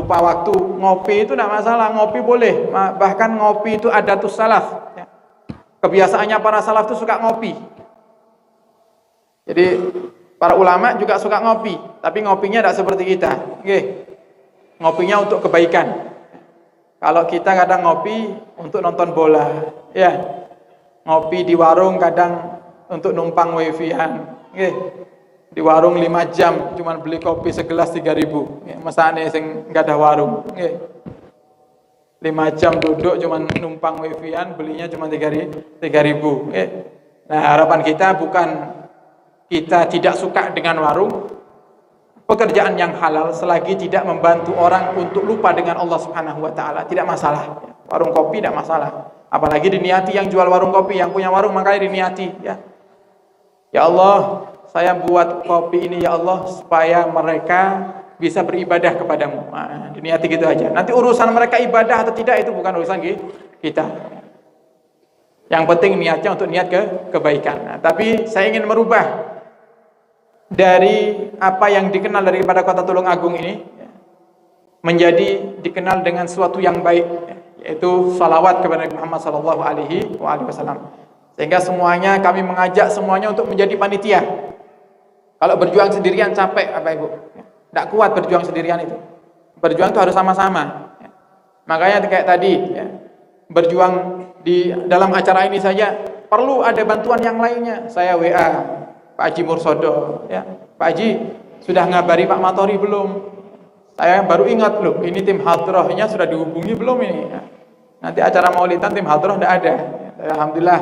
lupa waktu, ngopi itu tidak masalah, ngopi boleh. Bahkan ngopi itu adatus salaf. Ya. Kebiasaannya para salaf itu suka ngopi. Jadi para ulama juga suka ngopi, tapi ngopinya tidak seperti kita. Oke. Ngopinya untuk kebaikan. Kalau kita kadang ngopi untuk nonton bola, ya. Ngopi di warung kadang untuk numpang wifi-an. Oke. Di warung 5 jam cuman beli kopi segelas 3.000. Ya, mesane sing enggak ada warung. Oke. 5 jam duduk cuman numpang wifi-an, belinya cuma 3.000. Oke. Nah, harapan kita bukan kita tidak suka dengan warung, pekerjaan yang halal selagi tidak membantu orang untuk lupa dengan Allah Subhanahu wa taala, tidak masalah. Warung kopi tidak masalah. Apalagi diniati, yang jual warung kopi, yang punya warung makanya diniati, ya. Ya Allah, saya buat kopi ini ya Allah supaya mereka bisa beribadah kepadamu. Nah, diniati gitu aja. Nanti urusan mereka ibadah atau tidak itu bukan urusan kita. Yang penting niatnya untuk niat kebaikan. Nah, tapi saya ingin merubah dari apa yang dikenal daripada kota Tulungagung ini menjadi dikenal dengan sesuatu yang baik, yaitu salawat kepada Nabi Muhammad SAW. Sehingga semuanya kami mengajak semuanya untuk menjadi panitia. Kalau berjuang sendirian capek, Bapak Ibu, tidak kuat berjuang sendirian itu. Berjuang itu harus sama-sama. Makanya kayak tadi, berjuang di dalam acara ini saja perlu ada bantuan yang lainnya. Saya WA Pak Haji Mursodo, ya. Pak Haji sudah ngabari Pak Matori belum? Saya baru ingat loh, ini tim hadrohnya sudah dihubungi belum ini? Ya. Nanti acara maulidan tim hadroh tidak ada. Ya, alhamdulillah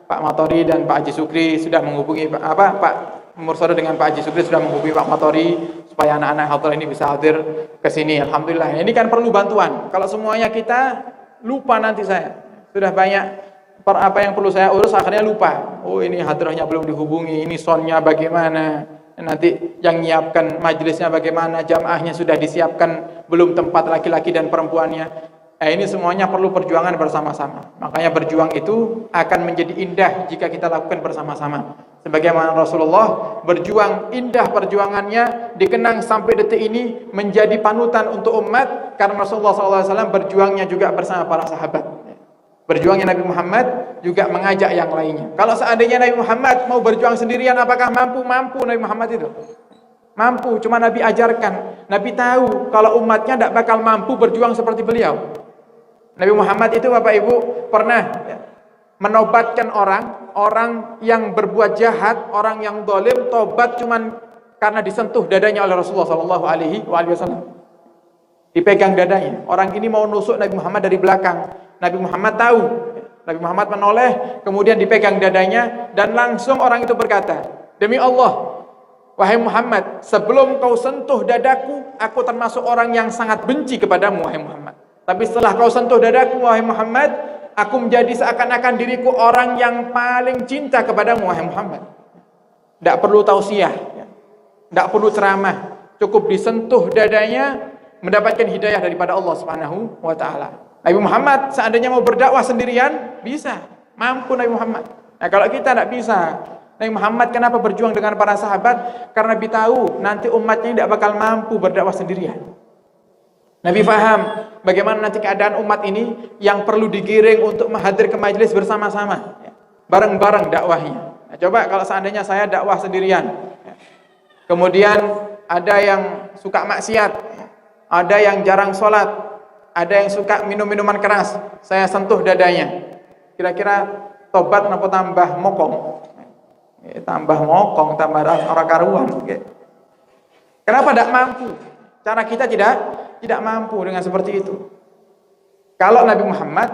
Pak Matori dan Pak Haji Sukri sudah menghubungi Pak Mursodo dengan Pak Haji Sukri sudah menghubungi Pak Matori supaya anak-anak hadroh ini bisa hadir ke sini. Alhamdulillah. Ini kan perlu bantuan. Kalau semuanya kita lupa nanti saya sudah banyak apa yang perlu saya urus akhirnya lupa. Oh, ini hadrahnya belum dihubungi, ini sonnya bagaimana, nanti yang nyiapkan majelisnya bagaimana, jamaahnya sudah disiapkan belum tempat laki-laki dan perempuannya. Ini semuanya perlu perjuangan bersama-sama. Makanya berjuang itu akan menjadi indah jika kita lakukan bersama-sama. Sebagaimana Rasulullah berjuang, indah perjuangannya, dikenang sampai detik ini menjadi panutan untuk umat karena Rasulullah SAW berjuangnya juga bersama para sahabat. Berjuangnya Nabi Muhammad juga mengajak yang lainnya. Kalau seandainya Nabi Muhammad mau berjuang sendirian, apakah mampu? Mampu Nabi Muhammad itu. Mampu, cuma Nabi ajarkan. Nabi tahu kalau umatnya tidak bakal mampu berjuang seperti beliau. Nabi Muhammad itu Bapak Ibu pernah menobatkan orang yang berbuat jahat, orang yang zalim, tobat cuman karena disentuh dadanya oleh Rasulullah SAW. Dipegang dadanya. Orang ini mau nusuk Nabi Muhammad dari belakang. Nabi Muhammad tahu. Nabi Muhammad menoleh, kemudian dipegang dadanya, dan langsung orang itu berkata, demi Allah, wahai Muhammad, sebelum kau sentuh dadaku, aku termasuk orang yang sangat benci kepadamu, wahai Muhammad. Tapi setelah kau sentuh dadaku, wahai Muhammad, aku menjadi seakan-akan diriku orang yang paling cinta kepadamu, wahai Muhammad. Tidak perlu tausiah, tidak perlu ceramah, cukup disentuh dadanya, mendapatkan hidayah daripada Allah Subhanahu wa taala. Nabi Muhammad seandainya mau berdakwah sendirian, bisa. Mampu Nabi Muhammad. Nah, kalau kita tidak bisa. Nabi Muhammad kenapa berjuang dengan para sahabat? Karena Nabi tahu nanti umatnya tidak bakal mampu berdakwah sendirian. Nabi faham bagaimana nanti keadaan umat ini yang perlu digiring untuk menghadir ke majelis bersama-sama. Bareng-bareng dakwahnya. Nah, coba kalau seandainya saya dakwah sendirian. Kemudian ada yang suka maksiat. Ada yang jarang sholat. Ada yang suka minum-minuman keras, saya sentuh dadanya. Kira-kira tobat kenapa tambah mokong? Tambah mokong, tambah orang karuan. Kenapa tidak mampu? Cara kita tidak mampu dengan seperti itu. Kalau Nabi Muhammad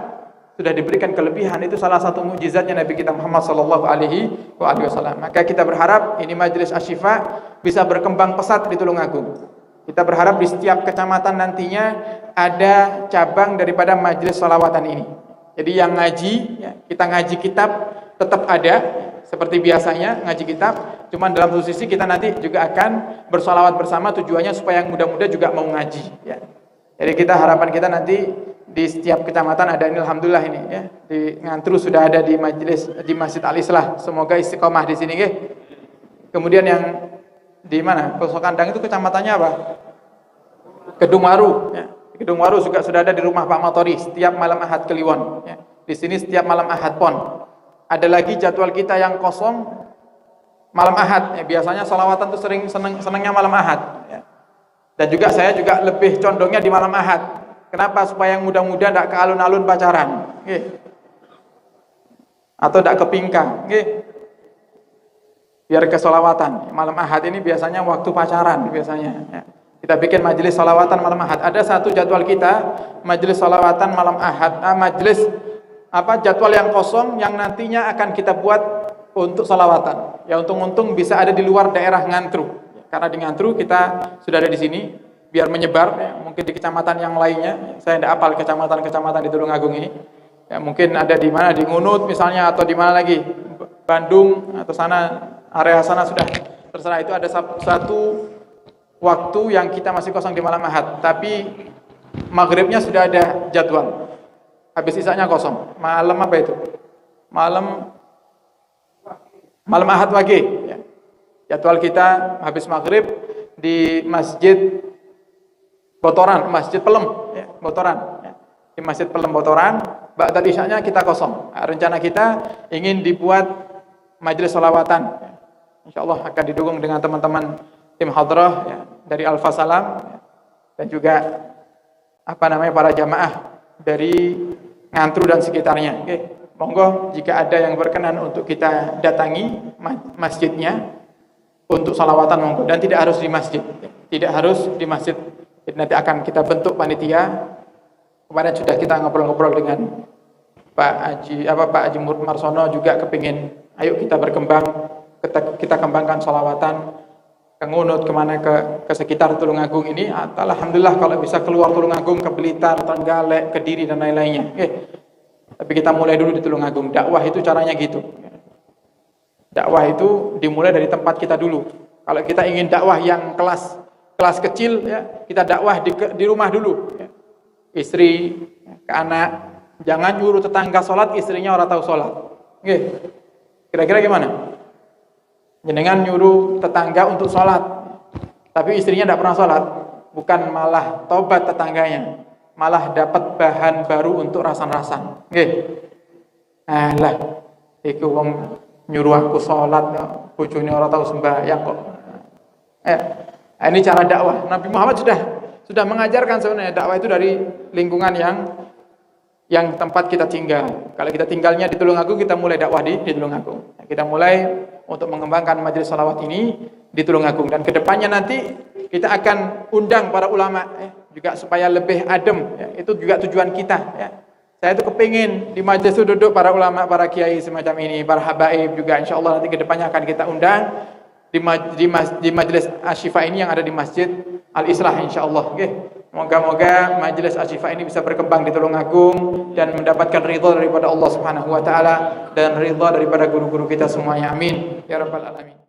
sudah diberikan kelebihan, itu salah satu mukjizatnya Nabi kita Muhammad SAW. Maka kita berharap ini majelis Asy-Syifa bisa berkembang pesat di Tulungagung. Kita berharap di setiap kecamatan nantinya ada cabang daripada majelis sholawatan ini. Jadi yang ngaji, kita ngaji kitab tetap ada seperti biasanya ngaji kitab. Cuman dalam satu sisi kita nanti juga akan bersolawat bersama, tujuannya supaya yang muda-muda juga mau ngaji. Ya. Jadi kita harapan kita nanti di setiap kecamatan ada ini, alhamdulillah ini. Ya. Di Ngantru sudah ada di majelis di Masjid Al-Islah. Semoga istiqomah di sini. Ya. Kemudian yang di mana? Pelosok Kandang itu kecamatannya apa? Kedung Waru. Ya. Gedung Waru juga sudah ada di rumah Pak Matori setiap malam Ahad Kliwon. Ya. Di sini setiap malam Ahad Pon. Ada lagi jadwal kita yang kosong malam Ahad. Ya. Biasanya sholawatan tuh senengnya malam Ahad. Ya. Dan juga saya juga lebih condongnya di malam Ahad. Kenapa? Supaya yang muda-muda tidak ke alun-alun pacaran. Atau tidak ke pingka. Biar ke sholawatan. Malam Ahad ini biasanya waktu pacaran biasanya. Ya. Kita bikin majelis sholawatan malam Ahad. Ada satu jadwal kita majelis sholawatan malam Ahad. Majelis jadwal yang kosong yang nantinya akan kita buat untuk sholawatan. Ya untung-untung bisa ada di luar daerah Ngantru. Karena di Ngantru kita sudah ada di sini. Biar menyebar. Ya, mungkin di kecamatan yang lainnya. Saya tidak hafal kecamatan-kecamatan di Tulungagung ini. Ya, mungkin ada di mana di Ngunut misalnya atau di mana lagi Bandung atau sana area sana sudah terserah. Itu ada satu waktu yang kita masih kosong di malam Ahad, tapi maghribnya sudah ada jadwal. Habis isanya kosong. Malam apa itu? Malam Ahad Wage. Ya. Jadwal kita habis maghrib di Masjid Botoran, Masjid Pelem, ya, Botoran. Ya. Di Masjid Pelem Botoran, ba'da isyanya kita kosong. Nah, rencana kita ingin dibuat majelis sholawatan. Ya. Insyaallah akan didukung dengan teman-teman tim hadrah ya, dari Alfa Salam ya, dan juga para jamaah dari Ngantru dan sekitarnya. Oke, monggo jika ada yang berkenan untuk kita datangi masjidnya untuk salawatan monggo, dan tidak harus di masjid. Tidak harus di masjid. Jadi nanti akan kita bentuk panitia. Kemarin sudah kita ngobrol-ngobrol dengan Pak Haji Marsono juga kepingin ayo kita berkembang, kita kembangkan salawatan ke Ngunut, kemana ke sekitar Tulungagung ini. Alhamdulillah kalau bisa keluar Tulungagung ke Blitar, Trenggalek, Kediri dan lain-lainnya. Tapi kita mulai dulu di Tulungagung. Dakwah itu caranya gitu. Dakwah itu dimulai dari tempat kita dulu. Kalau kita ingin dakwah yang kelas kecil, ya, kita dakwah di rumah dulu. Ya. Istri, ke anak, jangan nyuruh tetangga sholat, istrinya orang tahu sholat. Kira-kira gimana? Jenengan nyuruh tetangga untuk sholat, tapi istrinya tidak pernah sholat, bukan malah tobat tetangganya, malah dapat bahan baru untuk rasan-rasan. Lah, iku wong nyuruh aku sholat, bojone orang tahu sembahyang kok. Ini cara dakwah. Nabi Muhammad sudah mengajarkan sebenarnya dakwah itu dari lingkungan yang tempat kita tinggal. Kalau kita tinggalnya di Tulungagung, kita mulai dakwah di Tulungagung. Kita mulai untuk mengembangkan majelis salawat ini di Tulungagung, dan kedepannya nanti kita akan undang para ulama juga supaya lebih adem. Ya. Itu juga tujuan kita. Ya. Saya itu kepingin di majelis itu duduk para ulama, para kiai semacam ini, para habaib juga. Insya Allah nanti kedepannya akan kita undang di majelis Asyifa ini yang ada di Masjid Al-Islah, insya Allah. Moga-moga majelis Asyifa ini bisa berkembang di Tulungagung dan mendapatkan ridha daripada Allah Subhanahu wa taala dan ridha daripada guru-guru kita semuanya. Amin ya rabbal alamin.